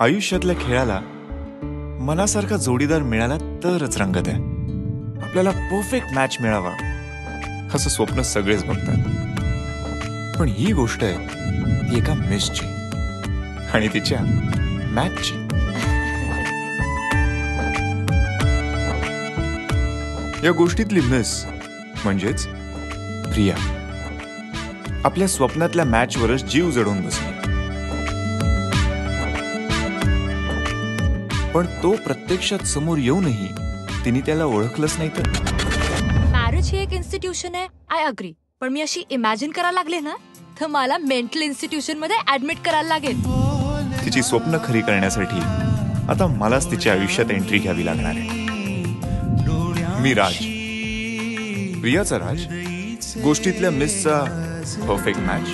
आयुष्यातल्या खेळाला मनासारखा जोडीदार मिळाला तरच रंगत आहे. आपल्याला परफेक्ट मॅच मिळावा असं स्वप्न सगळेच बघतात. पण ही गोष्ट आहे ती एका मिसची आणि तिच्या मॅचची. या गोष्टीतली मिस म्हणजेच प्रिया आपल्या स्वप्नातल्या मॅचवरच जीव जडून बसली. पण तो प्रत्यक्षात समोर येऊनही तिने त्याला ओळखलंच नाही. तर मॅरेज ही एक इन्स्टिट्यूशन आहे, आय अग्री. पण मी अशी इमॅजिन करायला लागले ना तर मला मेंटल इन्स्टिट्यूशन मध्ये ऍडमिट करायला लागेल. तिची स्वप्न खरी करण्यासाठी आता मलाच तिच्या आयुष्यात एंट्री घ्यावी लागणार आहे. मी राज, प्रियाचा राज, गोष्टीतल्या मिसचा परफेक्ट मॅच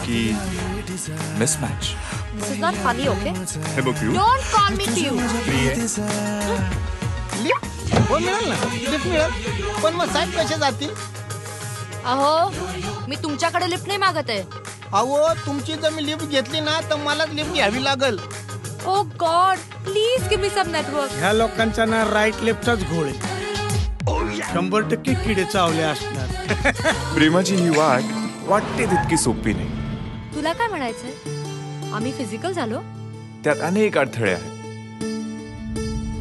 की mismatch. This is not funny, okay? हे बघ यू, डोंट कॉल मी ट्यू. हो मिळेल ना, लिफ्ट मिळेल. पण मग साहेब कसे जातील? अहो मी तुमच्याकडे लिफ्ट नाही मागत आहे. अहो तुमची जर मी लिफ्ट घेतली ना तर मलाच लिफ्ट घ्यावी लागल. Oh god, please give me some network. ह्या लोकांचा ना राईट लेफ्टचाच घोळ आहे. 100% किडे चावले असणार. प्रेमाची ही वाट वाटते तितकी सोपी नाही. तुला काय म्हणायचंय? आम्ही फिजिकल झालो? त्यात अनेक अडथळे आहेत.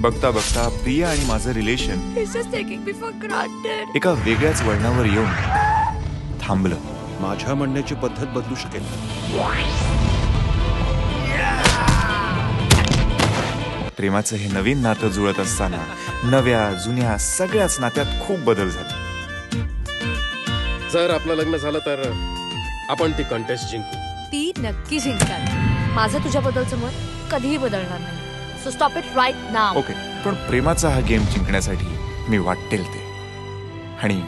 बघता बघता प्रिया आणि माझं रिलेशन एका वेगळ्याच वळणावर येऊन थांबलं. माझ्या म्हणण्याची पद्धत बदलू शकेल. प्रेमाचं हे नवीन नातं जुळत असताना नव्या जुन्या सगळ्याच नात्यात खूप बदल झाले. जर आपलं लग्न झालं तर आपण ती कॉन्टेस्ट जिंकू. ती नक्की जिंकणार. माझं तुझ्याबद्दलचं मत कधीही बदलणार नाही. So stop it right now. Okay, पण प्रेमाचा हा गेम जिंकण्यासाठी मी वाटेल ते आणि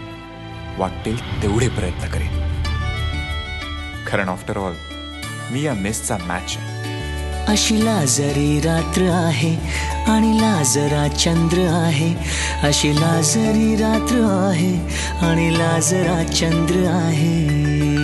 वाटेल तेवढे प्रयत्न करेन. कारण आफ्टर ऑल मी या मेसचा मॅच आहे. अशी लाजरी रात्र आहे आणि लाजरा चंद्र आहे. अशी लाजरी रात्र आहे आणि लाजरा चंद्र आहे.